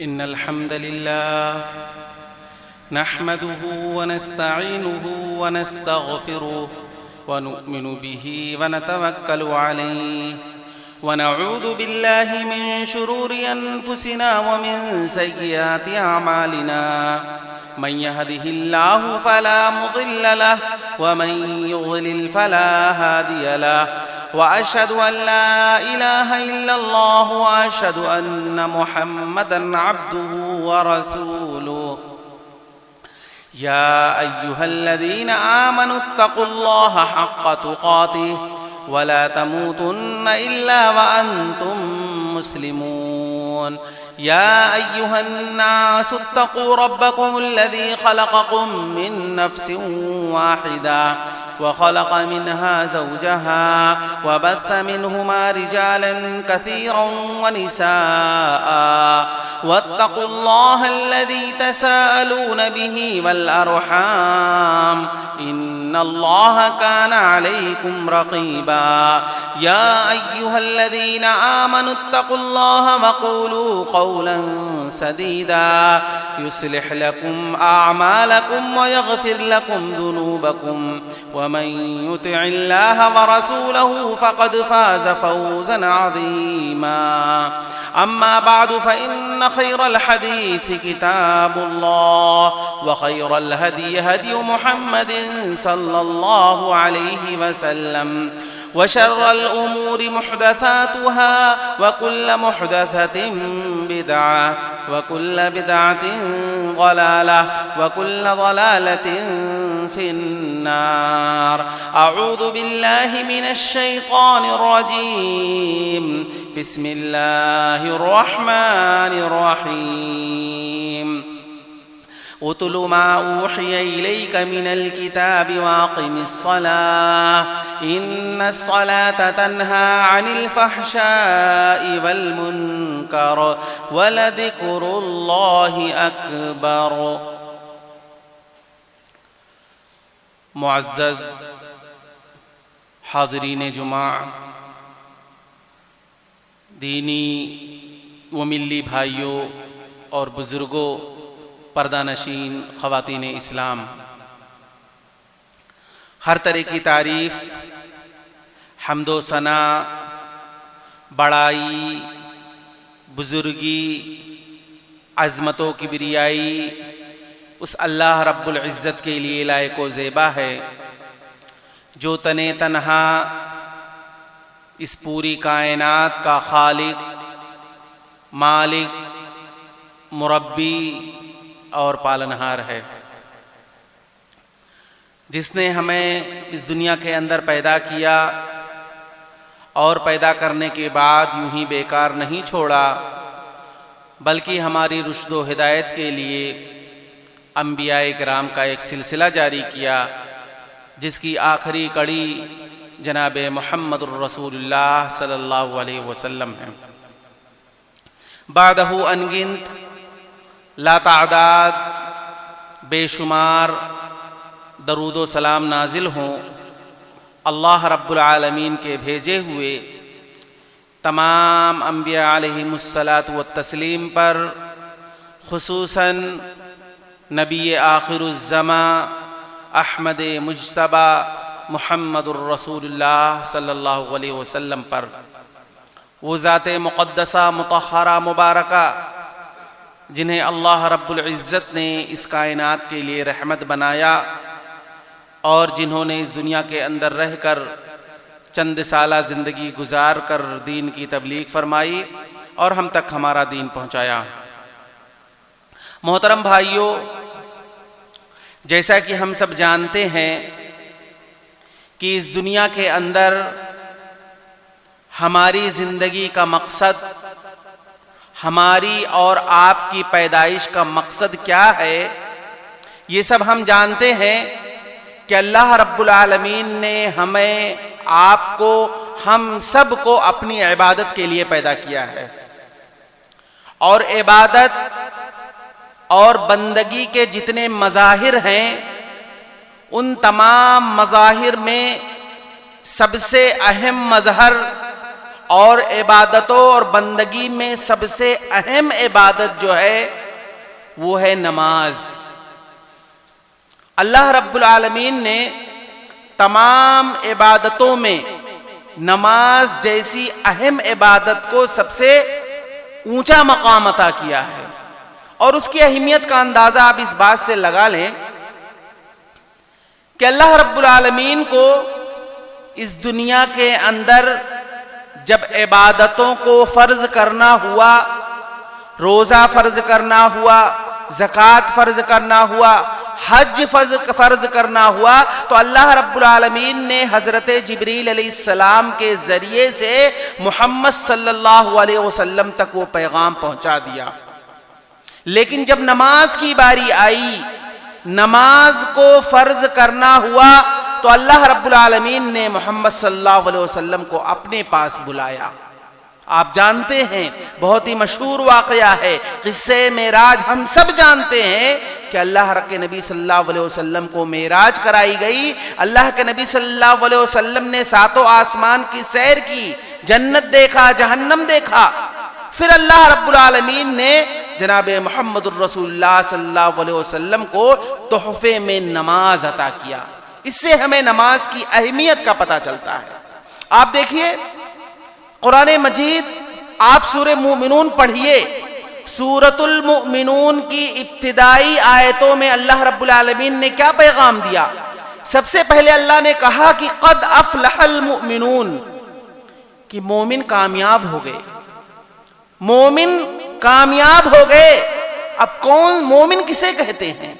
إن الحمد لله نحمده ونستعينه ونستغفره ونؤمن به ونتوكل عليه ونعوذ بالله من شرور أنفسنا ومن سيئات أعمالنا من يهده الله فلا مضل له ومن يضلل فلا هادي له وأشهد أن لا إله إلا الله وأشهد أن محمدًا عبده ورسوله يا أيها الذين آمنوا اتقوا الله حق تقاته ولا تموتن إلا وأنتم مسلمون يا أيها الناس اتقوا ربكم الذي خلقكم من نفس واحدة وخلق منها زوجها وبث منهما رجالا كثيرا ونساء واتقوا الله الذي تساءلون به والأرحام إن الله كان عليكم رقيبا يا أيها الذين آمنوا اتقوا الله وقولوا قولا سديدا يصلح لكم أعمالكم ويغفر لكم ذنوبكم ومن يطع الله ورسوله فقد فاز فوزا عظيما أما بعد فإن خير الحديث كتاب الله وخير الهدي هدي محمد صلى الله عليه وسلم وشر الأمور محدثاتها وكل محدثة بدعة وكل بدعة ضلالة وكل ضلالة في النار أعوذ بالله من الشيطان الرجيم بسم الله الرحمن الرحيم اتل ما أوحي إليك من الكتاب وأقم الصلاة إن الصلاة تنهى عن الفحشاء والمنكر ولذكر الله أكبر. معزز حاضرین جمعہ، دینی و ملی بھائیوں اور بزرگوں، پردہ نشین خواتین اسلام، ہر طرح کی تعریف، حمد و ثنا، بڑائی، بزرگی، عظمت و کبریائی اس اللہ رب العزت کے لیے لائق و زیبا ہے جو تنے تنہا اس پوری کائنات کا خالق، مالک، مربی اور پالنہار ہے، جس نے ہمیں اس دنیا کے اندر پیدا کیا اور پیدا کرنے کے بعد یوں ہی بیکار نہیں چھوڑا، بلکہ ہماری رشد و ہدایت کے لیے انبیاء کرام کا ایک سلسلہ جاری کیا، جس کی آخری کڑی جناب محمد الرسول اللہ صلی اللہ علیہ وسلم ہے۔ بعدہ انگنت لا تعداد بے شمار درود و سلام نازل ہوں اللہ رب العالمین کے بھیجے ہوئے تمام انبیاء علیہم الصلاۃ والتسلیم پر، خصوصاً نبی آخر الزماں احمد مجتبی محمد الرسول اللہ صلی اللہ علیہ وسلم پر، وہ ذات مقدسہ مطہرہ مبارکہ جنہیں اللہ رب العزت نے اس کائنات کے لیے رحمت بنایا اور جنہوں نے اس دنیا کے اندر رہ کر چند سالہ زندگی گزار کر دین کی تبلیغ فرمائی اور ہم تک ہمارا دین پہنچایا۔ محترم بھائیوں، جیسا کہ ہم سب جانتے ہیں کہ اس دنیا کے اندر ہماری زندگی کا مقصد، ہماری اور آپ کی پیدائش کا مقصد کیا ہے، یہ سب ہم جانتے ہیں کہ اللہ رب العالمین نے ہمیں، آپ کو، ہم سب کو اپنی عبادت کے لیے پیدا کیا ہے، اور عبادت اور بندگی کے جتنے مظاہر ہیں ان تمام مظاہر میں سب سے اہم مظہر اور عبادتوں اور بندگی میں سب سے اہم عبادت جو ہے وہ ہے نماز۔ اللہ رب العالمین نے تمام عبادتوں میں نماز جیسی اہم عبادت کو سب سے اونچا مقام عطا کیا ہے، اور اس کی اہمیت کا اندازہ آپ اس بات سے لگا لیں کہ اللہ رب العالمین کو اس دنیا کے اندر جب عبادتوں کو فرض کرنا ہوا، روزہ فرض کرنا ہوا، زکوٰۃ فرض کرنا ہوا، حج فرض کرنا ہوا، تو اللہ رب العالمین نے حضرت جبریل علیہ السلام کے ذریعے سے محمد صلی اللہ علیہ وسلم تک وہ پیغام پہنچا دیا۔ لیکن جب نماز کی باری آئی، نماز کو فرض کرنا ہوا، تو اللہ رب العالمین نے محمد صلی اللہ علیہ وسلم کو اپنے پاس بلایا۔ آپ جانتے ہیں، بہت ہی مشہور واقعہ ہے، قصہ معراج ہم سب جانتے ہیں کہ اللہ کے نبی صلی اللہ علیہ وسلم کو معراج کرائی گئی۔ اللہ کے نبی صلی اللہ علیہ وسلم نے ساتوں آسمان کی سیر کی، جنت دیکھا، جہنم دیکھا، پھر اللہ رب العالمین نے جناب محمد الرسول اللہ صلی اللہ علیہ وسلم کو تحفے میں نماز عطا کیا۔ اس سے ہمیں نماز کی اہمیت کا پتہ چلتا ہے۔ آپ دیکھیے قرآن مجید، آپ سورہ مومنون پڑھیے، سورۃ المؤمنون کی ابتدائی آیتوں میں اللہ رب العالمین نے کیا پیغام دیا؟ سب سے پہلے اللہ نے کہا کہ قد افلح المؤمنون، کہ مومن کامیاب ہو گئے، مومن کامیاب ہو گئے۔ اب کون مومن کسے کہتے ہیں؟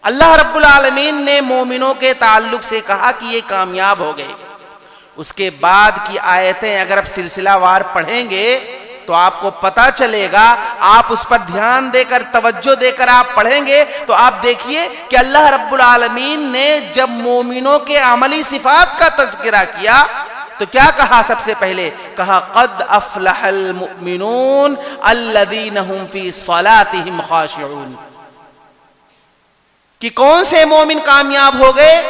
اللہ رب العالمین نے مومنوں کے تعلق سے کہا کہ یہ کامیاب ہو گئے۔ اس کے بعد کی آیتیں اگر آپ سلسلہ وار پڑھیں گے تو آپ کو پتا چلے گا، آپ اس پر دھیان دے کر، توجہ دے کر آپ پڑھیں گے تو آپ دیکھیے کہ اللہ رب العالمین نے جب مومنوں کے عملی صفات کا تذکرہ کیا تو کیا کہا؟ سب سے پہلے کہا قد افلح المؤمنون الذین هم فی صلاتهم خاشعون، کہ کون سے مومن کامیاب ہو گئے؟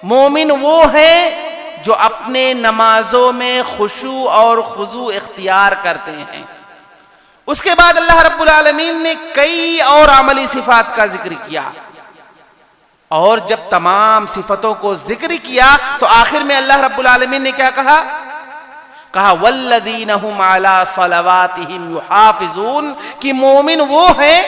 مومن وہ ہیں جو اپنے نمازوں میں خشوع اور خضوع اختیار کرتے ہیں۔ اس کے بعد اللہ رب العالمین نے کئی اور عملی صفات کا ذکر کیا، اور جب تمام صفتوں کو ذکر کیا تو آخر میں اللہ رب العالمین نے کیا کہا؟ والذین هم علی صلواتهم یحافظون، کہ مومن وہ ہیں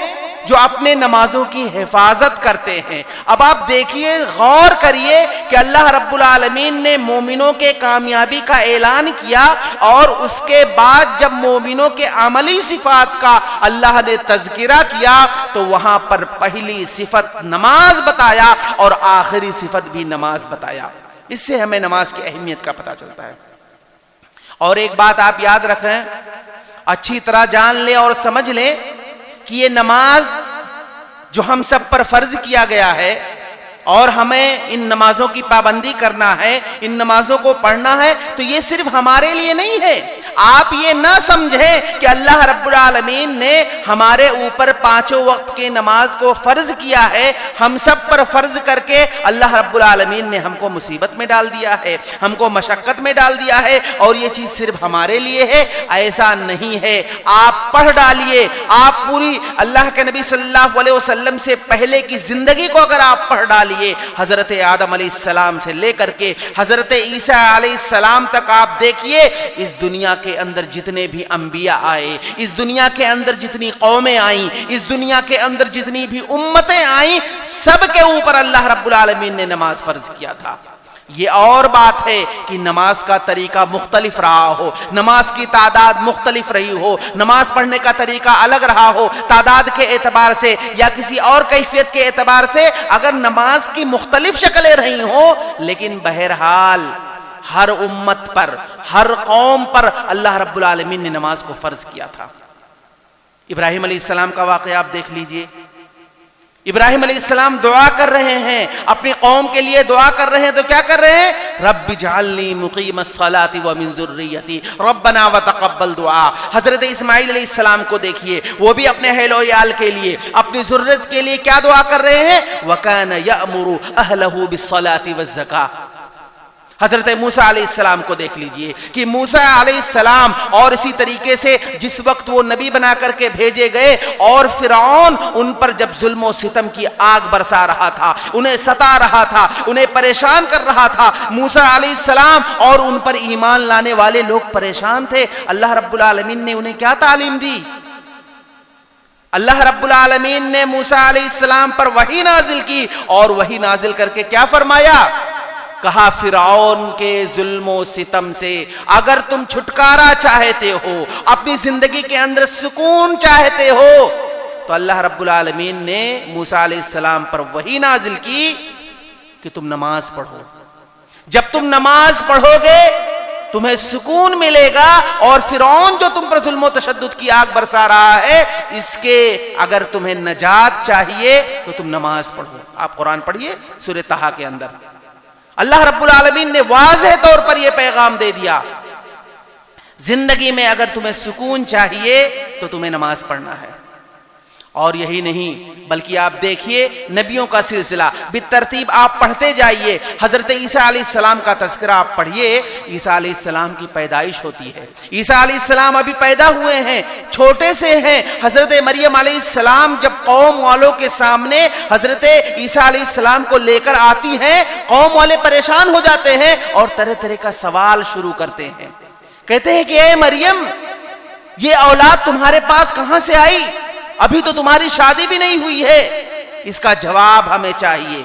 جو اپنے نمازوں کی حفاظت کرتے ہیں۔ اب آپ دیکھیے، غور کریے کہ اللہ رب العالمین نے مومنوں کے کامیابی کا اعلان کیا، اور اس کے بعد جب مومنوں کے عملی صفات کا اللہ نے تذکرہ کیا تو وہاں پر پہلی صفت نماز بتایا اور آخری صفت بھی نماز بتایا۔ اس سے ہمیں نماز کی اہمیت کا پتہ چلتا ہے۔ اور ایک بات آپ یاد رکھیں، اچھی طرح جان لیں اور سمجھ لیں کہ یہ نماز جو ہم سب پر فرض کیا گیا ہے اور ہمیں ان نمازوں کی پابندی کرنا ہے، ان نمازوں کو پڑھنا ہے، تو یہ صرف ہمارے لیے نہیں ہے۔ آپ یہ نہ سمجھیں کہ اللہ رب العالمین نے ہمارے اوپر پانچوں وقت کی نماز کو فرض کیا ہے، ہم سب پر فرض کر کے اللہ رب العالمین نے ہم کو مصیبت میں ڈال دیا ہے، ہم کو مشقت میں ڈال دیا ہے، اور یہ چیز صرف ہمارے لیے ہے، ایسا نہیں ہے۔ آپ پڑھ ڈالیے، آپ پوری اللہ کے نبی صلی اللہ علیہ وسلم سے پہلے کی زندگی کو اگر آپ پڑھ ڈالیے، حضرت آدم علیہ السلام سے لے کر کے حضرت عیسیٰ علیہ السلام تک آپ دیکھیے، اس دنیا کے اندر جتنے بھی انبیاء آئے، اس دنیا کے اندر جتنی قومیں آئیں، اس دنیا کے اندر جتنی بھی امتیں آئیں، سب کے اوپر اللہ رب العالمین نے نماز فرض کیا تھا۔ یہ اور بات ہے کہ نماز کا طریقہ مختلف رہا ہو، نماز کی تعداد مختلف رہی ہو، نماز پڑھنے کا طریقہ الگ رہا ہو، تعداد کے اعتبار سے یا کسی اور کیفیت کے اعتبار سے اگر نماز کی مختلف شکلیں رہی ہوں، لیکن بہرحال ہر امت پر، ہر قوم پر اللہ رب العالمین نے نماز کو فرض کیا تھا۔ ابراہیم علیہ السلام کا واقعہ آپ دیکھ لیجئے، ابراہیم علیہ السلام دعا کر رہے ہیں، اپنی قوم کے لیے دعا کر رہے ہیں، تو کیا کر رہے ہیں؟ رب اجعلنی مقیم الصلاۃ ومن ذریتی ربنا وتقبل دعا۔ حضرت اسماعیل علیہ السلام کو دیکھیے، وہ بھی اپنے اہل و عیال کے لیے، اپنی ذریت کے لیے کیا دعا کر رہے ہیں؟ وکان یأمر اہلہ بالصلاۃ والزکاۃ۔ حضرت موسیٰ علیہ السلام کو دیکھ لیجئے کہ موسیٰ علیہ السلام اور اسی طریقے سے جس وقت وہ نبی بنا کر کے بھیجے گئے اور فرعون ان پر جب ظلم و ستم کی آگ برسا رہا تھا، انہیں ستا رہا تھا، انہیں پریشان کر رہا تھا، موسیٰ علیہ السلام اور ان پر ایمان لانے والے لوگ پریشان تھے۔ اللہ رب العالمین نے انہیں کیا تعلیم دی؟ اللہ رب العالمین نے موسیٰ علیہ السلام پر وحی نازل کی اور وحی نازل کر کے کیا فرمایا؟ کہا فرعون کے ظلم و ستم سے اگر تم چھٹکارا چاہتے ہو، اپنی زندگی کے اندر سکون چاہتے ہو، تو اللہ رب العالمین نے موسیٰ علیہ السلام پر وحی نازل کی کہ تم نماز پڑھو۔ جب تم نماز پڑھو گے تمہیں سکون ملے گا، اور فرعون جو تم پر ظلم و تشدد کی آگ برسا رہا ہے اس کے اگر تمہیں نجات چاہیے تو تم نماز پڑھو۔ آپ قرآن پڑھیے سورہ طٰہٰ کے اندر اللہ رب العالمین نے واضح طور پر یہ پیغام دے دیا، زندگی میں اگر تمہیں سکون چاہیے تو تمہیں نماز پڑھنا ہے۔ اور یہی نہیں بلکہ آپ دیکھیے نبیوں کا سلسلہ بالترتیب آپ پڑھتے جائیے۔ حضرت عیسیٰ علیہ السلام کا تذکرہ آپ پڑھیے، عیسیٰ علیہ السلام کی پیدائش ہوتی ہے، عیسیٰ علیہ السلام ابھی پیدا ہوئے ہیں، چھوٹے سے ہیں۔ حضرت مریم علیہ السلام جب قوم والوں کے سامنے حضرت عیسیٰ علیہ السلام کو لے کر آتی ہیں، قوم والے پریشان ہو جاتے ہیں اور طرح طرح کا سوال شروع کرتے ہیں، کہتے ہیں کہ اے مریم، یہ اولاد تمہارے پاس کہاں سے آئی؟ ابھی تو تمہاری شادی بھی نہیں ہوئی ہے، اس کا جواب ہمیں چاہیے۔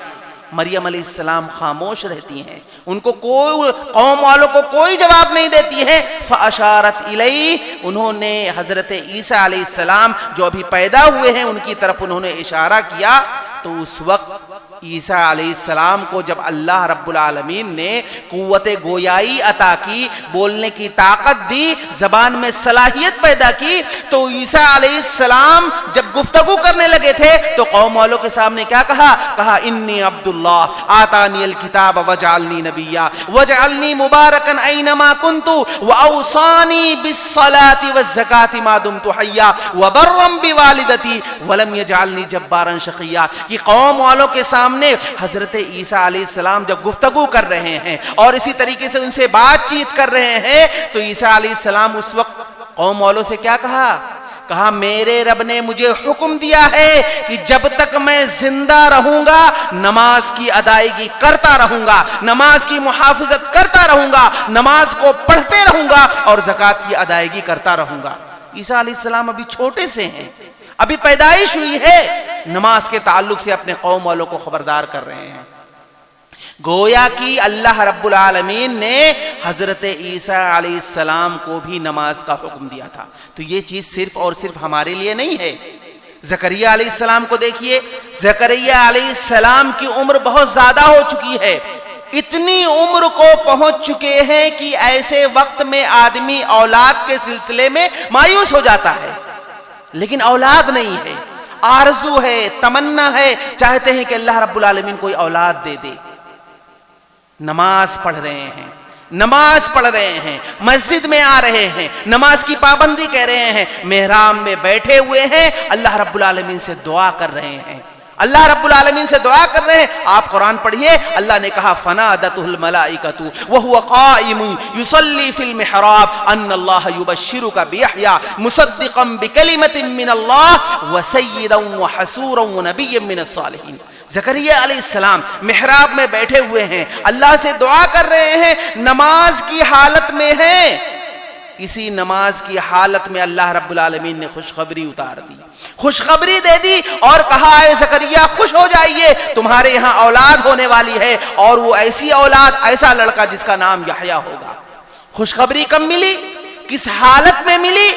مریم علیہ السلام خاموش رہتی ہیں، ان کو کوئی قوم والوں کو کوئی جواب نہیں دیتی ہے۔ فاشارت الیہ، انہوں نے حضرت عیسیٰ علیہ السلام جو ابھی پیدا ہوئے ہیں ان کی طرف انہوں نے اشارہ کیا، تو اس وقت عیسیٰ علیہ السلام کو جب اللہ رب العالمین نے قوت گویائی عطا کی، بولنے کی طاقت دی، زبان میں صلاحیت پیدا کی، تو عیسیٰ علیہ السلام جب گفتگو کرنے لگے تھے تو قوم والوں کے سامنے کیا کہا؟ انی عبد اللہ آتانی الکتاب وجعلنی نبیا وجعلنی مبارکا اینما کنت واوصانی بالصلاۃ والزکاۃ ما دمت حیا وبرا بوالدتی ولم یجعلنی جبارا شقیا۔ کہ قوم والوں کے سامنے حضرت عیسیٰ علیہ السلام جب گفتگو کر رہے ہیں اور اسی طریقے سے ان سے بات چیت کر رہے ہیں، تو عیسیٰ علیہ السلام اس وقت قوم والوں سے کیا کہا میرے رب نے مجھے حکم دیا ہے کہ جب تک میں زندہ رہوں گا نماز کی ادائیگی کرتا رہوں گا، نماز کی محافظت کرتا رہوں گا، نماز کو پڑھتے رہوں گا اور زکوٰۃ کی ادائیگی کرتا رہوں گا۔ عیسیٰ علیہ السلام ابھی چھوٹے سے ہیں، ابھی پیدائش ہوئی ہے، نماز کے تعلق سے اپنے قوم والوں کو خبردار کر رہے ہیں۔ گویا کہ اللہ رب العالمین نے حضرت عیسیٰ علیہ السلام کو بھی نماز کا حکم دیا تھا۔ تو یہ چیز صرف اور صرف ہمارے لیے نہیں ہے۔ زکریہ علیہ السلام کو دیکھیے، زکریہ علیہ السلام کی عمر بہت زیادہ ہو چکی ہے، اتنی عمر کو پہنچ چکے ہیں کہ ایسے وقت میں آدمی اولاد کے سلسلے میں مایوس ہو جاتا ہے، لیکن اولاد نہیں ہے، آرزو ہے، تمنا ہے، چاہتے ہیں کہ اللہ رب العالمین کوئی اولاد دے دے۔ نماز پڑھ رہے ہیں، نماز پڑھ رہے ہیں، مسجد میں آ رہے ہیں، نماز کی پابندی کہہ رہے ہیں، محراب میں بیٹھے ہوئے ہیں، اللہ رب العالمین سے دعا کر رہے ہیں، اللہ رب العالمین سے دعا کر رہے ہیں۔ آپ قرآن پڑھیے، اللہ نے کہا فنادته الملائکۃ وهو قائم یصلی فی المحراب ان اللہ یبشرک بیحییٰ مصدقا بکلمۃ من اللہ وسیدا وحسورا ونبیا من الصالحین۔ زکریا علیہ السلام محراب میں بیٹھے ہوئے ہیں، اللہ سے دعا کر رہے ہیں، نماز کی حالت میں ہیں۔ اسی نماز کی حالت میں اللہ رب العالمین نے خوشخبری اتار دی، خوشخبری دے دی اور کہا اے زکریا خوش ہو جائیے، تمہارے یہاں اولاد ہونے والی ہے، اور وہ ایسی اولاد، ایسا لڑکا جس کا نام یحییٰ ہوگا۔ خوشخبری کب ملی؟ کس حالت میں ملی؟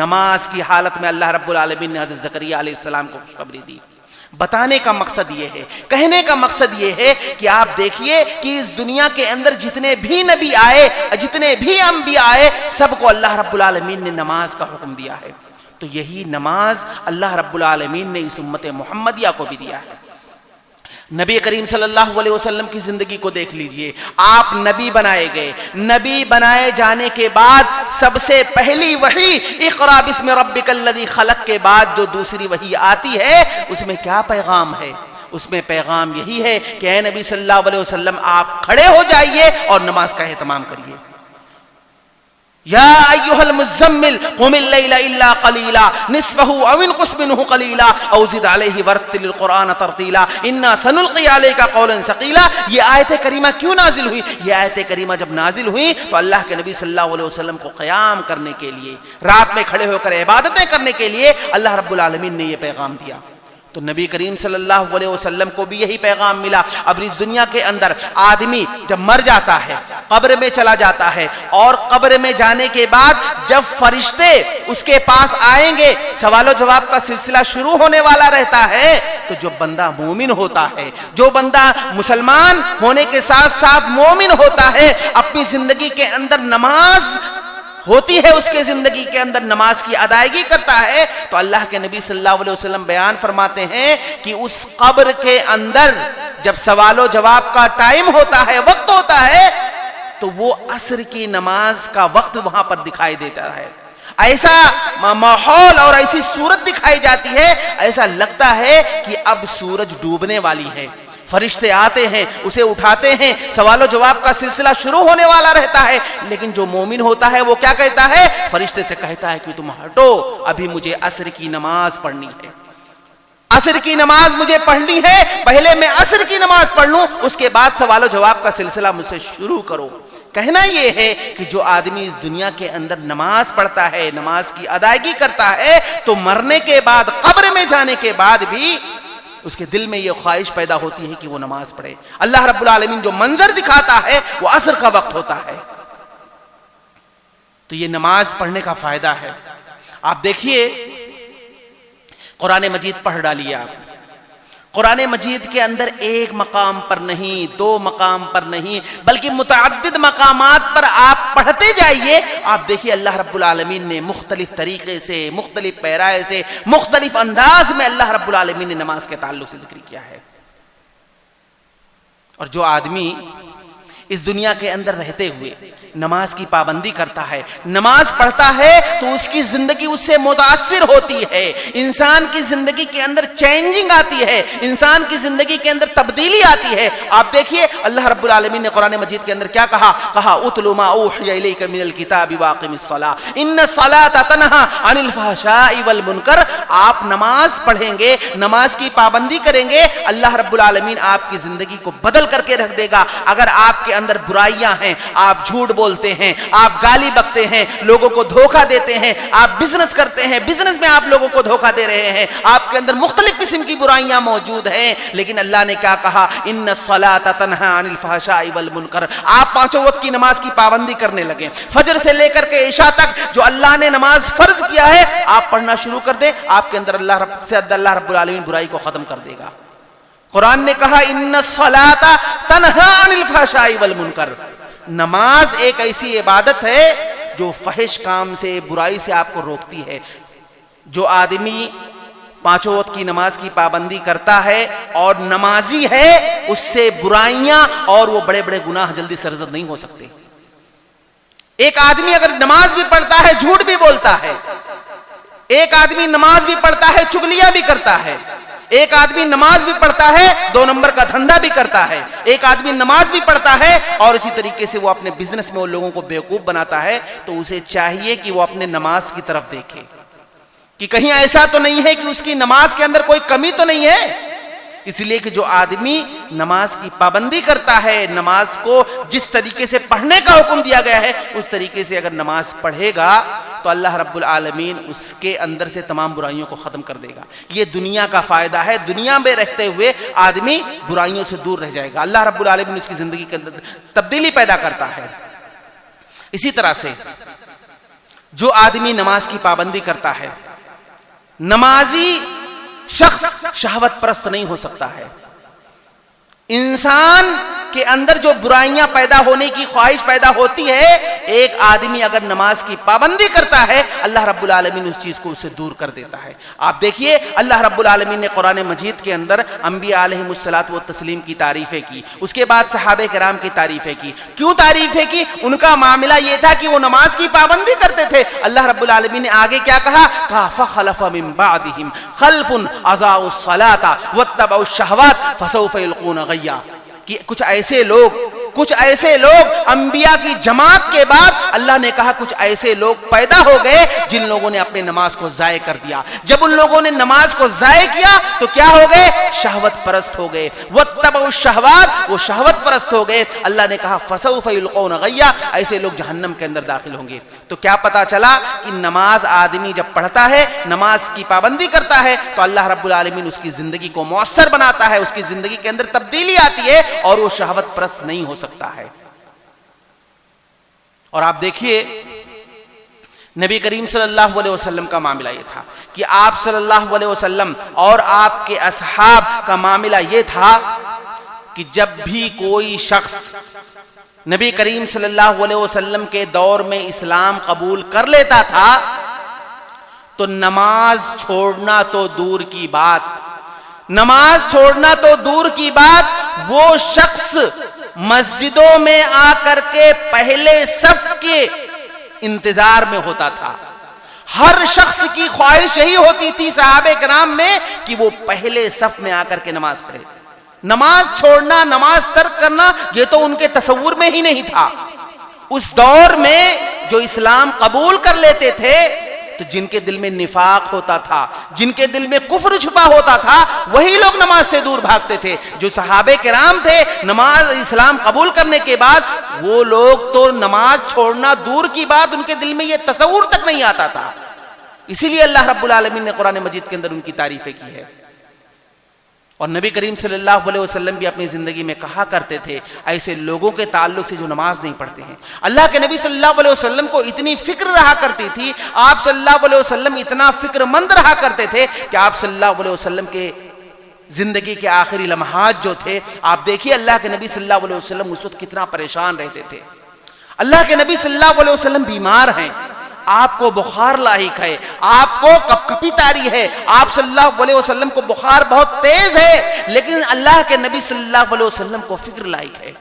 نماز کی حالت میں اللہ رب العالمین نے حضرت زکریا علیہ السلام کو خوشخبری دی۔ بتانے کا مقصد یہ ہے، کہنے کا مقصد یہ ہے کہ آپ دیکھیے کہ اس دنیا کے اندر جتنے بھی نبی آئے، جتنے بھی انبیاء آئے، سب کو اللہ رب العالمین نے نماز کا حکم دیا ہے۔ تو یہی نماز اللہ رب العالمین نے اس امت محمدیہ کو بھی دیا ہے۔ نبی کریم صلی اللہ علیہ وسلم کی زندگی کو دیکھ لیجئے، آپ نبی بنائے گئے، نبی بنائے جانے کے بعد سب سے پہلی وحی اقرأ باسم ربک الذی خلق کے بعد جو دوسری وحی آتی ہے، اس میں کیا پیغام ہے؟ اس میں پیغام یہی ہے کہ اے نبی صلی اللہ علیہ وسلم آپ کھڑے ہو جائیے اور نماز کا اہتمام کریے. یا ایھا المزمل قم اللیل الا قلیلا نصفہ او انقص منہ قلیلا او زد علیہ ورتل القرآن ترتیلا انا سنلقی علیک قولا ثقیلا. یہ آیت کریمہ کیوں نازل ہوئی؟ یہ آیت کریمہ جب نازل ہوئی تو اللہ کے نبی صلی اللہ علیہ وسلم کو قیام کرنے کے لیے، رات میں کھڑے ہو کر عبادتیں کرنے کے لیے اللہ رب العالمین نے یہ پیغام دیا. تو نبی کریم صلی اللہ علیہ وسلم کو بھی یہی پیغام ملا. اب اس دنیا کے اندر آدمی جب مر جاتا ہے، قبر میں چلا جاتا ہے، اور قبر میں جانے کے بعد جب فرشتے اس کے پاس آئیں گے، سوال و جواب کا سلسلہ شروع ہونے والا رہتا ہے، تو جو بندہ مومن ہوتا ہے، جو بندہ مسلمان ہونے کے ساتھ ساتھ مومن ہوتا ہے، اپنی زندگی کے اندر نماز ہوتی ہے، اس کے زندگی کے اندر نماز کی ادائیگی کرتا ہے، تو اللہ کے نبی صلی اللہ علیہ وسلم بیان فرماتے ہیں کہ اس قبر کے اندر جب سوال و جواب کا ٹائم ہوتا ہے، وقت ہوتا ہے، تو وہ عصر کی نماز کا وقت وہاں پر دکھائی دیتا ہے. ایسا ماحول اور ایسی صورت دکھائی جاتی ہے، ایسا لگتا ہے کہ اب سورج ڈوبنے والی ہے. فرشتے آتے ہیں، اسے اٹھاتے ہیں، سوال و جواب کا سلسلہ شروع ہونے والا رہتا ہے. لیکن جو مومن ہوتا ہے وہ کیا کہتا ہے؟ فرشتے سے کہتا ہے کہ تم ہٹو، ابھی مجھے عصر کی نماز پڑھنی ہے، عصر کی نماز مجھے پڑھنی ہے، پہلے میں عصر کی نماز پڑھ لوں، اس کے بعد سوال و جواب کا سلسلہ مجھ سے شروع کرو. کہنا یہ ہے کہ جو آدمی اس دنیا کے اندر نماز پڑھتا ہے، نماز کی ادائیگی کرتا ہے، تو مرنے کے بعد، قبر میں جانے کے بعد بھی اس کے دل میں یہ خواہش پیدا ہوتی ہے کہ وہ نماز پڑھے. اللہ رب العالمین جو منظر دکھاتا ہے وہ عصر کا وقت ہوتا ہے. تو یہ نماز پڑھنے کا فائدہ ہے. آپ دیکھیے، قرآن مجید پڑھ ڈالیے آپ. قرآن مجید کے اندر ایک مقام پر نہیں، دو مقام پر نہیں، بلکہ متعدد مقامات پر آپ پڑھتے جائیے. آپ دیکھیے اللہ رب العالمین نے مختلف طریقے سے، مختلف پیرائے سے، مختلف انداز میں اللہ رب العالمین نے نماز کے تعلق سے ذکر کیا ہے. اور جو آدمی اس دنیا کے اندر رہتے ہوئے نماز کی پابندی کرتا ہے، نماز پڑھتا ہے، تو اس کی زندگی اس سے متاثر ہوتی ہے. انسان کی زندگی کے اندر چینجنگ آتی ہے، انسان کی زندگی کے اندر تبدیلی آتی ہے. آپ دیکھیے اللہ رب العالمین نے قرآن مجید کے اندر کیا کہا؟ اتل ما اوحی الیک من الکتاب واقم الصلاۃ ان الصلاۃ تنہی عن الفحشاء والمنکر. آپ نماز پڑھیں گے، نماز کی پابندی کریں گے، اللہ رب العالمین آپ کی زندگی کو بدل کر کے رکھ دے گا. اگر آپ کے اندر برائیاں ہیں، آپ جھوٹ بولتے ہیں، آپ گالی بکتے ہیں، لوگوں کو دھوکہ دیتے ہیں، آپ بزنس کرتے ہیں، بزنس میں آپ لوگوں کو دھوکہ دے رہے ہیں، آپ کے اندر مختلف قسم کی برائیاں موجود ہیں، لیکن اللہ نے کیا کہا؟ ان الصلاۃ تنہی عن الفحشاء والمنکر. آپ پانچوں وقت کی نماز کی پابندی کرنے لگے. فجر سے لے کر کے عشاء تک جو اللہ نے نماز فرض کیا ہے آپ پڑھنا شروع کر دیں، آپ کے اندر اللہ رب العالمین برائی کو ختم کر دے گا. قرآن نے کہا ان الصلاۃ تنہی عن الفحشاء والمنکر. نماز ایک ایسی عبادت ہے جو فحش کام سے، برائی سے آپ کو روکتی ہے. جو آدمی پانچوں وقت کی نماز کی پابندی کرتا ہے اور نمازی ہے، اس سے برائیاں اور وہ بڑے بڑے گناہ جلدی سرزد نہیں ہو سکتے. ایک آدمی اگر نماز بھی پڑھتا ہے، جھوٹ بھی بولتا ہے، ایک آدمی نماز بھی پڑھتا ہے، چغلیاں بھی کرتا ہے، ایک آدمی نماز بھی پڑھتا ہے، 2 نمبر کا دھندا بھی کرتا ہے، ایک آدمی نماز بھی پڑھتا ہے اور اسی طریقے سے وہ اپنے بزنس میں وہ لوگوں کو بیوقوف بناتا ہے، تو اسے چاہیے کہ وہ اپنے نماز کی طرف دیکھے کہ کہیں ایسا تو نہیں ہے کہ اس کی نماز کے اندر کوئی کمی تو نہیں ہے. اس لیے کہ جو آدمی نماز کی پابندی کرتا ہے، نماز کو جس طریقے سے پڑھنے کا حکم دیا گیا ہے اس طریقے سے اگر نماز پڑھے گا تو اللہ رب العالمین اس کے اندر سے تمام برائیوں کو ختم کر دے گا. یہ دنیا کا فائدہ ہے. دنیا میں رہتے ہوئے آدمی برائیوں سے دور رہ جائے گا. اللہ رب العالمین اس کی زندگی کے اندر تبدیلی پیدا کرتا ہے. اسی طرح سے جو آدمی نماز کی پابندی کرتا ہے، نمازی شخص شہوت پرست نہیں ہو سکتا ہے. انسان کے اندر جو برائیاں پیدا ہونے کی خواہش پیدا ہوتی ہے، ایک آدمی اگر نماز کی پابندی کرتا ہے اللہ رب العالمین اس چیز کو اسے دور کر دیتا ہے۔ آپ دیکھیے اللہ رب العالمین نے قرآن مجید کے اندر انبیاء علیہم الصلاۃ والتسلیم کی تعریفیں کی، اس کے بعد صحابہ کرام کی تعریفیں کی۔ کیوں تعریفیں کی؟ ان کا معاملہ یہ تھا کہ وہ نماز کی پابندی کرتے تھے۔ اللہ رب العالمین نے آگے کیا کہا؟ فخلف من بعدهم خلف اضاعوا الصلاۃ واتبعوا الشہوات فسوف یلقون غیا، کہ کچھ ایسے لوگ انبیاء کی جماعت کے بعد اللہ نے کہا کچھ ایسے لوگ پیدا ہو گئے جن لوگوں نے اپنے نماز کو ضائع کر دیا۔ جب ان لوگوں نے نماز کو ضائع کیا تو کیا ہو گئے؟ شہوت پرست ہو گئے۔ واتبعوا الشہوات، وہ شہوت پرست ہو گئے۔ اللہ نے کہا فسوف یلقون غیا، ایسے لوگ جہنم کے اندر داخل ہوں گے۔ تو کیا پتا چلا کہ نماز آدمی جب پڑھتا ہے، نماز کی پابندی کرتا ہے تو اللہ رب العالمین اس کی زندگی کو مؤثر بناتا ہے، اس کی زندگی کے اندر تبدیلی آتی ہے اور وہ شہوت پرست نہیں ہو سکتا ہے۔ اور آپ دیکھیے نبی کریم صلی اللہ علیہ وسلم کا معاملہ یہ تھا کہ آپ صلی اللہ علیہ وسلم اور آپ کے اصحاب کا معاملہ یہ تھا کہ جب بھی کوئی شخص نبی کریم صلی اللہ علیہ وسلم کے دور میں اسلام قبول کر لیتا تھا تو نماز چھوڑنا تو دور کی بات، وہ شخص مسجدوں میں آ کر کے پہلے صف کے انتظار میں ہوتا تھا۔ ہر شخص کی خواہش یہی ہوتی تھی صحابہ کرام میں کہ وہ پہلے صف میں آ کر کے نماز پڑھے۔ نماز چھوڑنا، نماز ترک کرنا یہ تو ان کے تصور میں ہی نہیں تھا۔ اس دور میں جو اسلام قبول کر لیتے تھے تو جن کے دل میں نفاق ہوتا تھا، جن کے دل میں کفر چھپا ہوتا تھا، وہی لوگ نماز سے دور بھاگتے تھے۔ جو صحابہ کرام تھے نماز اسلام قبول کرنے کے بعد وہ لوگ تو نماز چھوڑنا دور کی بات، ان کے دل میں یہ تصور تک نہیں آتا تھا۔ اسی لیے اللہ رب العالمین نے قرآن مجید کے اندر ان کی تعریفیں کی ہے۔ اور نبی کریم صلی اللہ علیہ وسلم بھی اپنی زندگی میں کہا کرتے تھے ایسے لوگوں کے تعلق سے جو نماز نہیں پڑھتے ہیں۔ اللہ کے نبی صلی اللہ علیہ وسلم کو اتنی فکر رہا کرتی تھی، آپ صلی اللہ علیہ وسلم اتنا فکر مند رہا کرتے تھے کہ آپ صلی اللہ علیہ وسلم کے زندگی کے آخری لمحات جو تھے، آپ دیکھیے اللہ کے نبی صلی اللہ علیہ وسلم اس وقت کتنا پریشان رہتے تھے۔ اللہ کے نبی صلی اللہ علیہ وسلم بیمار ہیں، آپ کو بخار لاحق ہے، آپ کو کپکپی طاری ہے، آپ صلی اللہ علیہ وسلم کو بخار بہت تیز ہے، لیکن اللہ کے نبی صلی اللہ علیہ وسلم کو فکر لاحق ہے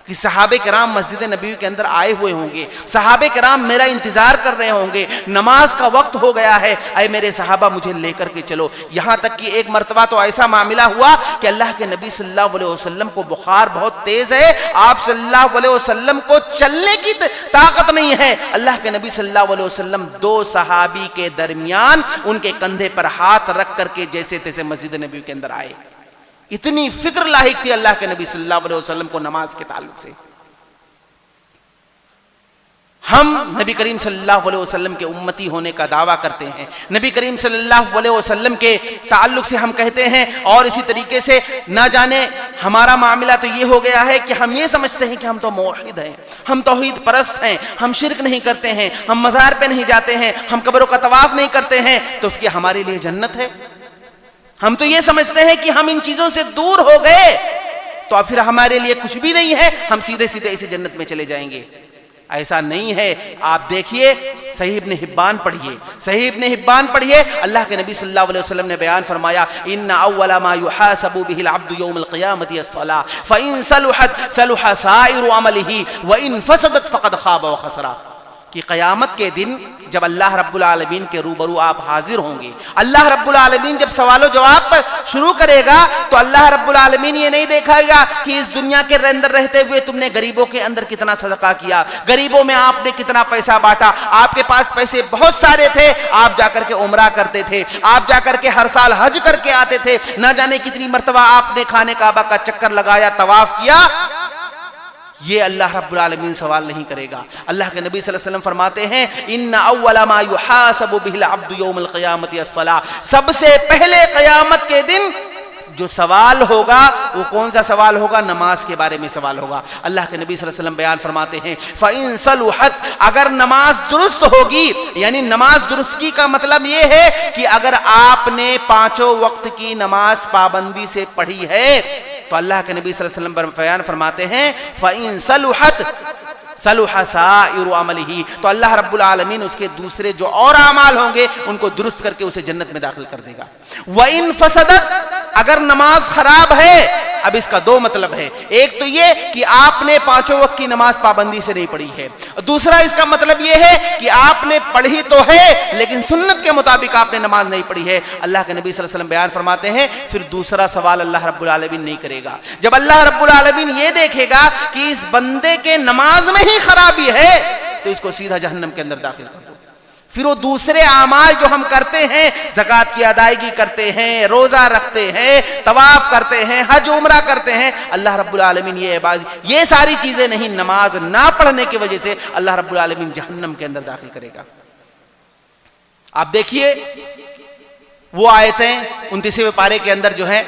کہ صحابہ کرام مسجد نبوی کے اندر آئے ہوئے ہوں گے، صحابہ کرام میرا انتظار کر رہے ہوں گے، نماز کا وقت ہو گیا ہے، اے میرے صحابہ مجھے لے کر کے چلو۔ یہاں تک کہ ایک مرتبہ تو ایسا معاملہ ہوا کہ اللہ کے نبی صلی اللہ علیہ وسلم کو بخار بہت تیز ہے، آپ صلی اللہ علیہ وسلم کو چلنے کی طاقت نہیں ہے۔ اللہ کے نبی صلی اللہ علیہ وسلم دو صحابی کے درمیان ان کے کندھے پر ہاتھ رکھ کر کے جیسے تیسے مسجد نبوی کے اندر آئے۔ اتنی فکر لاحق تھی اللہ کے نبی صلی اللہ علیہ وسلم کو نماز کے تعلق سے۔ ہم نبی کریم صلی اللہ علیہ وسلم کے امتی ہونے کا دعویٰ کرتے ہیں، نبی کریم صلی اللہ علیہ وسلم کے تعلق سے ہم کہتے ہیں، اور اسی طریقے سے نہ جانے ہمارا معاملہ تو یہ ہو گیا ہے کہ ہم یہ سمجھتے ہیں کہ ہم تو موحد ہیں، ہم توحید پرست ہیں، ہم شرک نہیں کرتے ہیں، ہم مزار پہ نہیں جاتے ہیں، ہم قبروں کا طواف نہیں کرتے ہیں، تو کیا ہمارے لیے جنت ہے؟ ہم تو یہ سمجھتے ہیں کہ ہم ان چیزوں سے دور ہو گئے تو پھر ہمارے لیے کچھ بھی نہیں ہے، ہم سیدھے سیدھے اسی جنت میں چلے جائیں گے۔ ایسا نہیں ہے۔ آپ دیکھیے صحیح ابن حبان پڑھیے، اللہ کے نبی صلی اللہ علیہ وسلم نے بیان فرمایا ان اول ما يحاسب به العبد يوم القيامه الصلاة فان صلحت صلح سائر عمله وان فسدت فقد خاب وخسر، کہ قیامت کے دن جب اللہ رب العالمین کے روبرو آپ حاضر ہوں گے، اللہ رب العالمین جب سوال و جواب پر شروع کرے گا تو اللہ رب العالمین یہ نہیں دیکھا گا کہ اس دنیا کے اندر رہتے ہوئے تم نے غریبوں کے اندر کتنا صدقہ کیا، غریبوں میں آپ نے کتنا پیسہ بانٹا، آپ کے پاس پیسے بہت سارے تھے، آپ جا کر کے عمرہ کرتے تھے، آپ جا کر کے ہر سال حج کر کے آتے تھے، نہ جانے کتنی مرتبہ آپ نے خانہ کعبہ کا چکر لگایا، طواف کیا۔ یہ اللہ رب العالمین سوال نہیں کرے گا۔ اللہ کے نبی صلی اللہ علیہ وسلم فرماتے ہیں ان اول ما يحاسب به العبد يوم القيامه الصلاة، سب سے پہلے قیامت کے دن جو سوال ہوگا وہ کون سا سوال ہوگا؟ نماز کے بارے میں سوال ہوگا۔ اللہ کے نبی صلی اللہ علیہ وسلم بیان فرماتے ہیں فَإِن صَلُحَتْ، اگر نماز درست ہوگی، یعنی نماز درستگی کا مطلب یہ ہے کہ اگر آپ نے پانچوں وقت کی نماز پابندی سے پڑھی ہے تو اللہ کے نبی صلی اللہ علیہ وسلم بیان فرماتے ہیں فَإِن صَلُحَتْ صَلُحَ سَائِرُ عَمَلِهِ، تو اللہ رب العالمین اس کے دوسرے جو اور اعمال ہوں گے ان کو درست کر کے اسے جنت میں داخل کر دے گا۔ وَإِن فَسَدَتْ، اگر نماز خراب ہے، اب اس کا دو مطلب ہے، ایک تو یہ کہ آپ نے پانچوں وقت کی نماز پابندی سے نہیں پڑھی ہے، دوسرا اس کا مطلب یہ ہے کہ آپ نے پڑھی تو ہے لیکن سنت کے مطابق آپ نے نماز نہیں پڑھی ہے۔ اللہ کے نبی صلی اللہ علیہ وسلم بیان فرماتے ہیں پھر دوسرا سوال اللہ رب العالمین نہیں کرے گا۔ جب اللہ رب العالمین یہ دیکھے گا کہ اس بندے کے نماز میں ہی خرابی ہے تو اس کو سیدھا جہنم کے اندر داخل کر دو۔ پھر وہ دوسرے اعمال جو ہم کرتے ہیں، زکوٰۃ کی ادائیگی کرتے ہیں، روزہ رکھتے ہیں، طواف کرتے ہیں، حج عمرہ کرتے ہیں، اللہ رب العالمین یہ ساری چیزیں نہیں، نماز نہ پڑھنے کی وجہ سے اللہ رب العالمین جہنم کے اندر داخل کرے گا۔ آپ دیکھیے وہ آیتیں 29ویں پارے کے اندر جو ہیں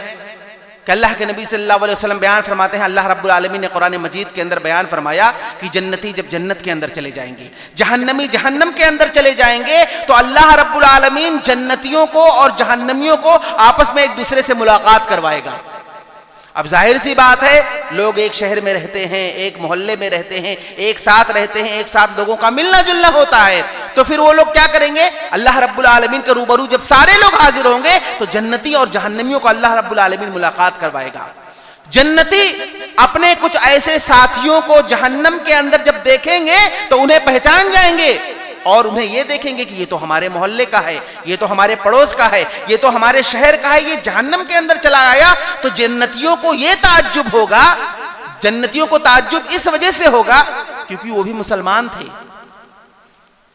کہ اللہ کے نبی صلی اللہ علیہ وسلم بیان فرماتے ہیں، اللہ رب العالمین نے قرآن مجید کے اندر بیان فرمایا کہ جنتی جب جنت کے اندر چلے جائیں گے، جہنمی جہنم کے اندر چلے جائیں گے، تو اللہ رب العالمین جنتیوں کو اور جہنمیوں کو آپس میں ایک دوسرے سے ملاقات کروائے گا۔ اب ظاہر سی بات ہے، لوگ ایک شہر میں رہتے ہیں، ایک محلے میں رہتے ہیں، ایک ساتھ رہتے ہیں، ایک ساتھ لوگوں کا ملنا جلنا ہوتا ہے، تو پھر وہ لوگ کیا کریں گے؟ اللہ رب العالمین کے روبرو جب سارے لوگ حاضر ہوں گے تو جنتی اور جہنمیوں کو اللہ رب العالمین ملاقات کروائے گا۔ جنتی اپنے کچھ ایسے ساتھیوں کو جہنم کے اندر جب دیکھیں گے تو انہیں پہچان جائیں گے اور انہیں یہ دیکھیں گے کہ یہ تو ہمارے محلے کا ہے، یہ تو ہمارے پڑوس کا ہے، یہ تو ہمارے شہر کا ہے، یہ جہنم کے اندر چلا آیا۔ تو جنتیوں کو یہ تعجب ہوگا، جنتیوں کو تعجب اس وجہ سے ہوگا کیونکہ وہ بھی مسلمان تھے۔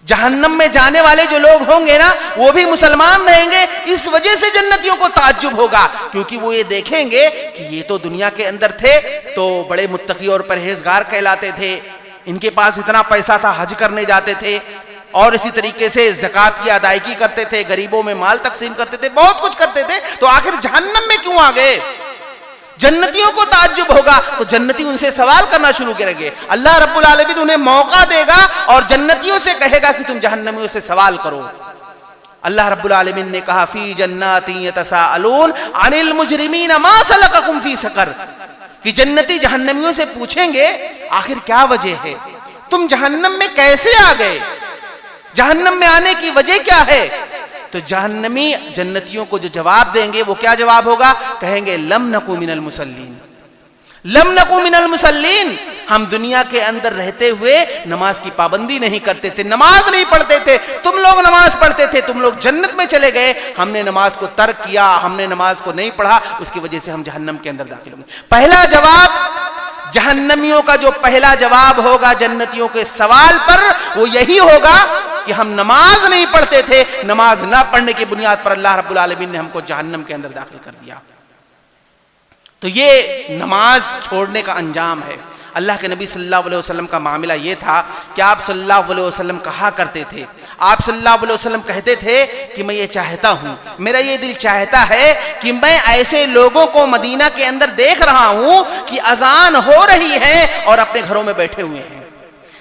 جہنم میں جانے والے جو لوگ ہوں گے نا وہ بھی مسلمان رہیں گے، اس وجہ سے جنتیوں کو تعجب ہوگا، کیونکہ وہ یہ دیکھیں گے کہ یہ تو دنیا کے اندر تھے تو بڑے متقی اور پرہیزگار کہلاتے تھے، ان کے پاس اتنا پیسہ تھا، حج کرنے جاتے تھے اور اسی طریقے سے زکوٰۃ کی ادائیگی کرتے تھے، غریبوں میں مال تقسیم کرتے تھے، بہت کچھ کرتے تھے، تو آخر جہنم میں کیوں آ گئے؟ جنتیوں کو تعجب ہوگا تو جنتی ان سے سوال کرنا شروع کریں گے، اللہ رب العالمین انہیں موقع دے گا اور جنتیوں سے کہے گا کہ تم جہنمیوں سے سوال کرو۔ اللہ رب العالمین نے کہا فی جنات یتساءلون عن المجرمین ما سلککم فی سقر، کہ جنتی جہنمیوں سے پوچھیں گے آخر کیا وجہ ہے، تم جہنم میں کیسے آ گئے، جہنم میں آنے کی وجہ کیا ہے؟ تو جہنمی جنتیوں کو جو جواب دیں گے وہ کیا جواب ہوگا؟ کہیں گے لم نکو من المصلین، لم نکو من المصلین، ہم دنیا کے اندر رہتے ہوئے نماز کی پابندی نہیں کرتے تھے، نماز نہیں پڑھتے تھے، تم لوگ نماز پڑھتے تھے، تم لوگ جنت میں چلے گئے، ہم نے نماز کو ترک کیا، ہم نے نماز کو نہیں پڑھا، اس کی وجہ سے ہم جہنم کے اندر داخل ہوں گے۔ پہلا جواب جہنمیوں کا جو پہلا جواب ہوگا جنتیوں کے سوال پر وہ یہی ہوگا کہ ہم نماز نہیں پڑھتے تھے، نماز نہ پڑھنے کی بنیاد پر اللہ رب العالمین نے ہم کو جہنم کے اندر داخل کر دیا۔ تو یہ نماز چھوڑنے کا انجام ہے۔ اللہ کے نبی صلی اللہ علیہ وسلم کا معاملہ یہ تھا کہ آپ صلی اللہ علیہ وسلم کہا کرتے تھے، آپ صلی اللہ علیہ وسلم کہتے تھے کہ میں یہ چاہتا ہوں، میرا یہ دل چاہتا ہے کہ میں ایسے لوگوں کو مدینہ کے اندر دیکھ رہا ہوں کہ اذان ہو رہی ہے اور اپنے گھروں میں بیٹھے ہوئے ہیں،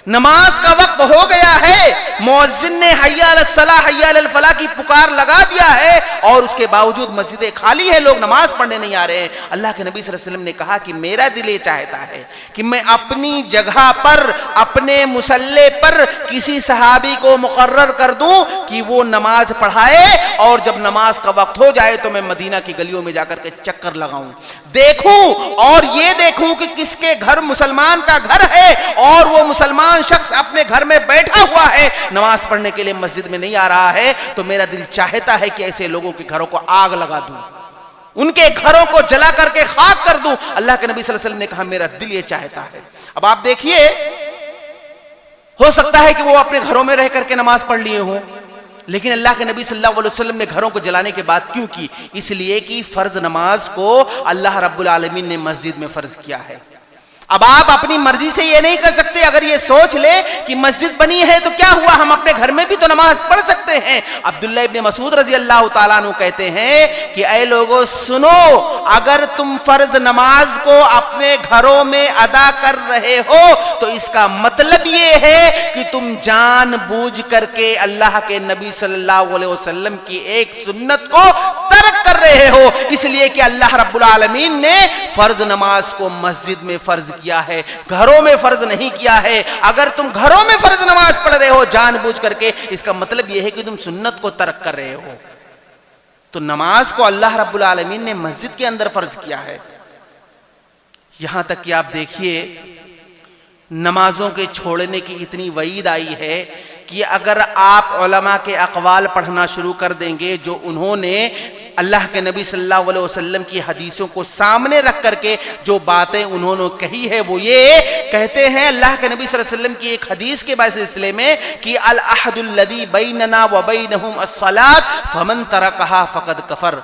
نماز کا وقت ہو گیا ہے، مؤذن نے حی علی الصلاۃ حی علی الفلاح کی پکار لگا دیا ہے اور اس کے باوجود مسجدیں خالی ہیں، لوگ نماز پڑھنے نہیں آ رہے ہیں۔ اللہ کے نبی صلی اللہ علیہ وسلم نے کہا کہ میرا دل یہ چاہتا ہے کہ میں اپنی جگہ پر، اپنے مصلی پر کسی صحابی کو مقرر کر دوں کہ وہ نماز پڑھائے اور جب نماز کا وقت ہو جائے تو میں مدینہ کی گلیوں میں جا کر کے چکر لگاؤں، دیکھوں اور یہ دیکھوں کہ کس کے گھر مسلمان کا گھر ہے اور وہ مسلمان شخص اپنے گھر میں بیٹھا ہوا ہے، نماز پڑھنے کے لیے مسجد میں نہیں آ رہا ہے، تو میرا دل چاہتا ہے کہ ایسے لوگوں کے گھروں کو آگ لگا دوں، ان کے گھروں کو جلا کر کے خاک کر دوں۔ اللہ کے نبی صلی اللہ علیہ وسلم نے کہا میرا دل یہ چاہتا ہے۔ اب آپ دیکھیے، ہو سکتا ہے کہ وہ اپنے گھروں میں رہ کر کے نماز پڑھ لیے ہوں، لیکن اللہ کے نبی صلی اللہ علیہ وسلم نے گھروں کو جلانے کے بعد کیوں کی؟ اس لیے کہ فرض نماز کو اللہ رب العالمین نے مسجد میں فرض کیا ہے۔ اب آپ اپنی مرضی سے یہ نہیں کر سکتے کرتے اگر یہ سوچ لے کہ مسجد بنی ہے تو کیا ہوا, ہم اپنے گھر میں بھی تو نماز پڑھ سکتے ہیں. عبداللہ ابن مسعود رضی اللہ تعالیٰ عنہ کہتے ہیں کہ اے لوگوں سنو, اگر تم فرض نماز کو اپنے گھروں میں ادا کر رہے ہو تو اس کا مطلب یہ ہے کہ تم جان بوجھ کر کے اللہ کے نبی صلی اللہ علیہ وسلم کی ایک سنت کو ترک کر رہے ہو, اس لیے کہ اللہ رب العالمین نے فرض نماز کو مسجد میں فرض کیا ہے, گھروں میں فرض نہیں کیا ہے. اگر تم گھروں میں فرض نماز پڑھ رہے ہو جان بوجھ کر کے, اس کا مطلب یہ ہے کہ تم سنت کو ترک کر رہے ہو. تو نماز کو اللہ رب العالمین نے مسجد کے اندر فرض کیا ہے. یہاں تک کہ آپ دیکھیے نمازوں کے چھوڑنے کی اتنی وعید آئی ہے کہ اگر آپ علماء کے اقوال پڑھنا شروع کر دیں گے جو انہوں نے اللہ کے نبی صلی اللہ علیہ وسلم کی حدیثوں کو سامنے رکھ کر کے جو باتیں انہوں نے کہی ہے, وہ یہ کہتے ہیں اللہ کے نبی صلی اللہ علیہ وسلم کی ایک حدیث کے سلسلے میں کہ العہد الذی بیننا وبینہم الصلاۃ فمن ترکہا فقد کفر,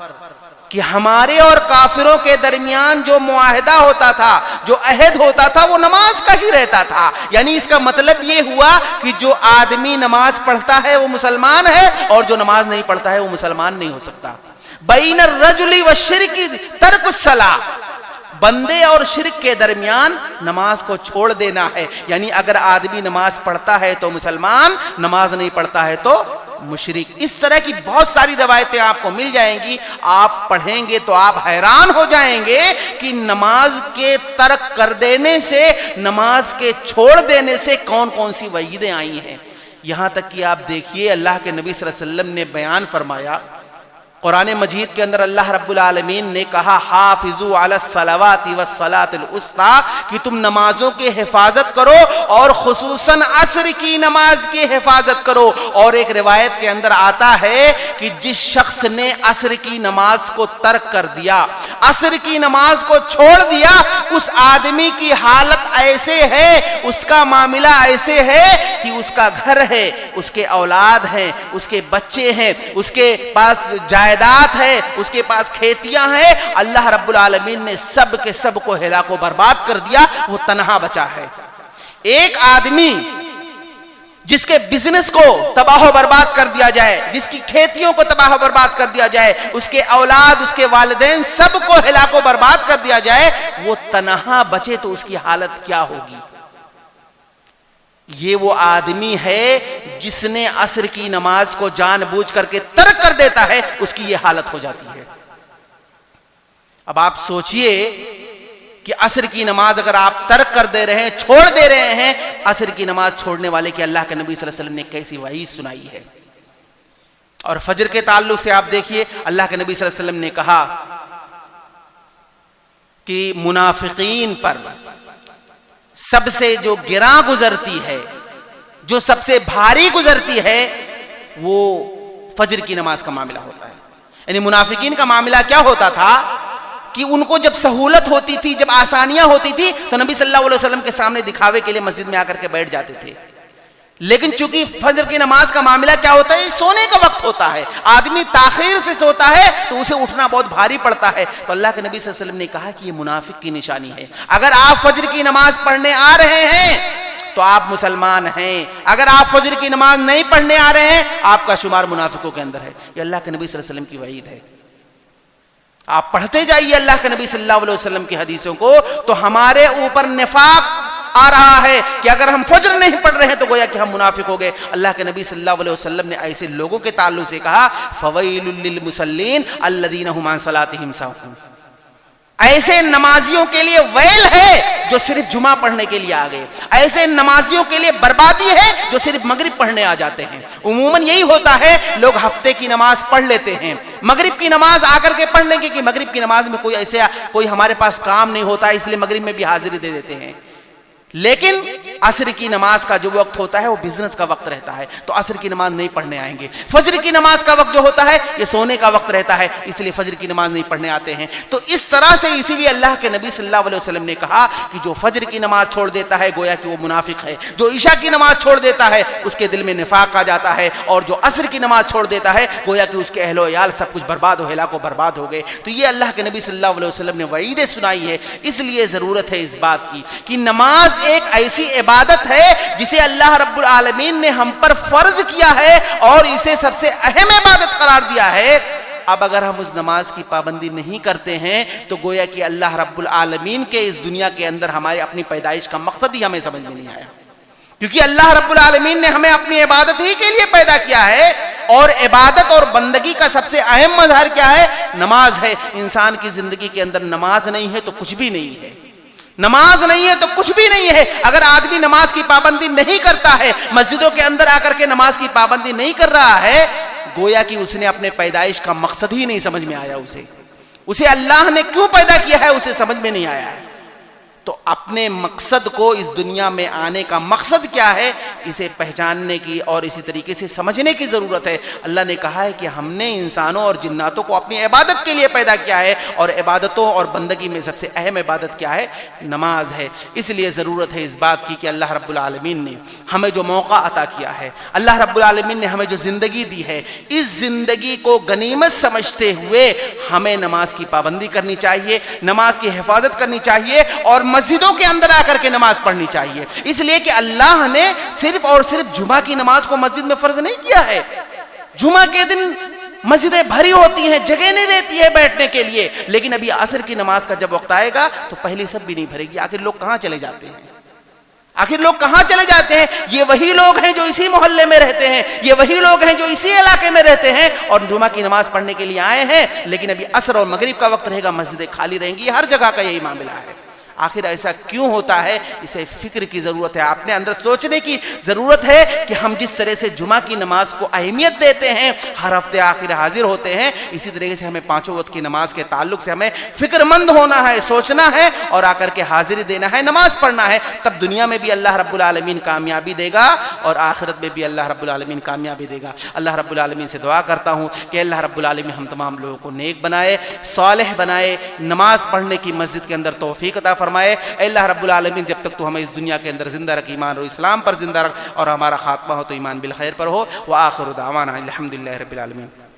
کہ ہمارے اور کافروں کے درمیان جو معاہدہ ہوتا تھا, جو عہد ہوتا تھا, وہ نماز کا ہی رہتا تھا. یعنی اس کا مطلب یہ ہوا کہ جو آدمی نماز پڑھتا ہے وہ مسلمان ہے اور جو نماز نہیں پڑھتا ہے وہ مسلمان نہیں ہو سکتا. بین الرجل والشرک ترک الصلاۃ, بندے اور شرک کے درمیان نماز کو چھوڑ دینا ہے. یعنی اگر آدمی نماز پڑھتا ہے تو مسلمان, نماز نہیں پڑھتا ہے تو مشرک. اس طرح کی بہت ساری روایتیں آپ کو مل جائیں گی, آپ پڑھیں گے تو آپ حیران ہو جائیں گے کہ نماز کے ترک کر دینے سے, نماز کے چھوڑ دینے سے کون کون سی وعیدیں آئی ہیں. یہاں تک کہ آپ دیکھیے اللہ کے نبی صلی اللہ علیہ وسلم نے بیان فرمایا قرآن مجید کے اندر, اللہ رب العالمین نے کہا حافظوا علی الصلوات والصلاۃ الوسطی, کہ تم نمازوں کی حفاظت کرو اور خصوصاً عصر کی نماز کی حفاظت کرو. اور ایک روایت کے اندر آتا ہے کہ جس شخص نے عصر کی نماز کو ترک کر دیا, عصر کی نماز کو چھوڑ دیا, اس آدمی کی حالت ایسے ہے, اس کا معاملہ ایسے ہے کہ اس کا گھر ہے, اس کے اولاد ہیں, اس کے بچے ہیں, اس کے پاس جائیداد ہے, اس کے پاس کھیتیاں ہیں, اللہ رب العالمین نے سب کے سب کو ہلاک و برباد کر دیا, وہ تنہا بچا ہے. ایک آدمی جس کے بزنس کو تباہ و برباد کر دیا جائے, جس کی کھیتیوں کو تباہ و برباد کر دیا جائے, اس کے اولاد, اس کے والدین سب کو ہلاک و برباد کر دیا جائے, وہ تنہا بچے تو اس کی حالت کیا ہوگی. یہ وہ آدمی ہے جس نے عصر کی نماز کو جان بوجھ کر کے ترک کر دیتا ہے, اس کی یہ حالت ہو جاتی ہے. اب آپ سوچئے کہ عصر کی نماز اگر آپ ترک کر دے رہے ہیں, چھوڑ دے رہے ہیں, عصر کی نماز چھوڑنے والے کے اللہ کے نبی صلی اللہ علیہ وسلم نے کیسی وعید سنائی ہے. اور فجر کے تعلق سے آپ دیکھیے اللہ کے نبی صلی اللہ علیہ وسلم نے کہا کہ منافقین پر سب سے جو گراں گزرتی ہے, جو سب سے بھاری گزرتی ہے, وہ فجر کی نماز کا معاملہ ہوتا ہے. یعنی منافقین کا معاملہ کیا ہوتا تھا کہ ان کو جب سہولت ہوتی تھی, جب آسانیاں ہوتی تھی, تو نبی صلی اللہ علیہ وسلم کے سامنے دکھاوے کے لیے مسجد میں آ کر کے بیٹھ جاتے تھے. لیکن چونکہ فجر کی نماز کا معاملہ کیا ہوتا ہے, سونے کا وقت ہوتا ہے, آدمی تاخیر سے سوتا ہے تو اسے اٹھنا بہت بھاری پڑتا ہے. تو اللہ کے نبی صلی اللہ علیہ وسلم نے کہا کہ یہ منافق کی نشانی ہے. اگر آپ فجر کی نماز پڑھنے آ رہے ہیں تو آپ مسلمان ہیں, اگر آپ فجر کی نماز نہیں پڑھنے آ رہے ہیں آپ کا شمار منافقوں کے اندر ہے. یہ اللہ کے نبی صلی اللہ علیہ وسلم کی وعید ہے. آپ پڑھتے جائیے اللہ کے نبی صلی اللہ علیہ وسلم کی حدیثوں کو, تو ہمارے اوپر نفاق آ رہا ہے کہ اگر ہم فجر نہیں پڑھ رہے ہیں تو گویا کہ ہم منافق ہو گئے. اللہ کے نبی صلی اللہ علیہ وسلم نے ایسے لوگوں کے تعلق سے کہا فویل للمصلین الذین هم عن صلاتهم ساہون, ایسے نمازیوں کے لیے ویل ہے جو صرف جمعہ پڑھنے کے لیے آ گئے, ایسے نمازیوں کے لیے بربادی ہے جو صرف مغرب پڑھنے آ جاتے ہیں. عموماً یہی ہوتا ہے, لوگ ہفتے کی نماز پڑھ لیتے ہیں, مغرب کی نماز آ کر کے پڑھ لیں گے کہ مغرب کی نماز میں کوئی ہمارے پاس کام نہیں ہوتا ہے, اس لیے مغرب میں بھی حاضری دے دیتے ہیں. لیکن عصر کی نماز کا جو وقت ہوتا ہے وہ بزنس کا وقت رہتا ہے, تو عصر کی نماز نہیں پڑھنے آئیں گے. فجر کی نماز کا وقت جو ہوتا ہے یہ سونے کا وقت رہتا ہے, اس لیے فجر کی نماز نہیں پڑھنے آتے ہیں. تو اس طرح سے اسی لیے اللہ کے نبی صلی اللہ علیہ وسلم نے کہا کہ جو فجر کی نماز چھوڑ دیتا ہے گویا کہ وہ منافق ہے, جو عشاء کی نماز چھوڑ دیتا ہے اس کے دل میں نفاق آ جاتا ہے, اور جو عصر کی نماز چھوڑ دیتا ہے گویا کہ اس کے اہل و عیال سب کچھ برباد و ہلاک و برباد ہو گئے. تو یہ اللہ کے نبی صلی اللہ علیہ وسلم نے وعیدیں سنائی ہے. اس لیے ضرورت ہے اس بات کی کہ نماز ایک ایسی عبادت ہے جسے اللہ رب العالمین نے ہم پر فرض کیا ہے اور اسے سب سے اہم عبادت قرار دیا ہے. اب اگر ہم اس نماز کی پابندی نہیں کرتے ہیں تو گویا کہ اللہ رب العالمین کے اس دنیا کے اندر ہماری اپنی پیدائش کا مقصد ہی ہمیں سمجھ میں نہیں آیا. کیونکہ اللہ رب العالمین نے ہمیں اپنی عبادت ہی کے لیے پیدا کیا ہے، اور عبادت اور بندگی کا سب سے اہم مظہر کیا ہے؟ نماز ہے. انسان کی زندگی کے اندر نماز نہیں ہے تو کچھ بھی نہیں ہے. نماز نہیں ہے تو کچھ بھی نہیں ہے. اگر آدمی نماز کی پابندی نہیں کرتا ہے، مسجدوں کے اندر آ کر کے نماز کی پابندی نہیں کر رہا ہے، گویا کہ اس نے اپنے پیدائش کا مقصد ہی نہیں سمجھ میں آیا. اسے اللہ نے کیوں پیدا کیا ہے اسے سمجھ میں نہیں آیا ہے. تو اپنے مقصد کو، اس دنیا میں آنے کا مقصد کیا ہے، اسے پہچاننے کی اور اسی طریقے سے سمجھنے کی ضرورت ہے. اللہ نے کہا ہے کہ ہم نے انسانوں اور جناتوں کو اپنی عبادت کے لیے پیدا کیا ہے، اور عبادتوں اور بندگی میں سب سے اہم عبادت کیا ہے؟ نماز ہے. اس لیے ضرورت ہے اس بات کی کہ اللہ رب العالمین نے ہمیں جو موقع عطا کیا ہے، اللہ رب العالمین نے ہمیں جو زندگی دی ہے، اس زندگی کو غنیمت سمجھتے ہوئے ہمیں نماز کی پابندی کرنی چاہیے، نماز کی حفاظت کرنی چاہیے، اور مسجدوں کے اندر آ کر کے نماز پڑھنی چاہیے. اس لیے کہ اللہ نے صرف اور صرف جمعہ کی نماز کو مسجد میں فرض نہیں کیا ہے. جمعہ کے دن مسجدیں بھری ہوتی ہیں، جگہ نہیں رہتی ہے بیٹھنے کے لیے، لیکن ابھی عصر کی نماز کا جب وقت آئے گا تو پہلی سب بھی نہیں بھرے گی. آخر لوگ کہاں چلے جاتے ہیں؟ یہ وہی لوگ ہیں جو اسی محلے میں رہتے ہیں، یہ وہی لوگ ہیں جو اسی علاقے میں رہتے ہیں اور جمعہ کی نماز پڑھنے کے لیے آئے ہیں، لیکن ابھی عصر اور مغرب کا وقت رہے گا، مسجدیں خالی رہیں گی. ہر جگہ کا یہی معاملہ ہے. آخر ایسا کیوں ہوتا ہے؟ اسے فکر کی ضرورت ہے، اپنے اندر سوچنے کی ضرورت ہے کہ ہم جس طرح سے جمعہ کی نماز کو اہمیت دیتے ہیں، ہر ہفتے آخر حاضر ہوتے ہیں، اسی طریقے سے ہمیں پانچوں وقت کی نماز کے تعلق سے ہمیں فکر مند ہونا ہے، سوچنا ہے اور آ کر کے حاضری دینا ہے، نماز پڑھنا ہے. تب دنیا میں بھی اللہ رب العالمین کامیابی دے گا اور آخرت میں بھی اللہ رب العالمین کامیابی دے گا. اللہ رب العالمین سے دعا کرتا ہوں کہ اللہ رب العالمین ہم تمام لوگوں کو نیک بنائے، صالح بنائے، نماز پڑھنے کی مسجد کے اندر توفیق عطا فرمائے. اے اللہ رب العالمین جب تک تو ہمیں اس دنیا کے اندر زندہ رکھ، ایمان اور اسلام پر زندہ رکھ، اور ہمارا خاتمہ ہو تو ایمان بالخیر پر ہو. وآخر دعوانا الحمدللہ رب العالمین.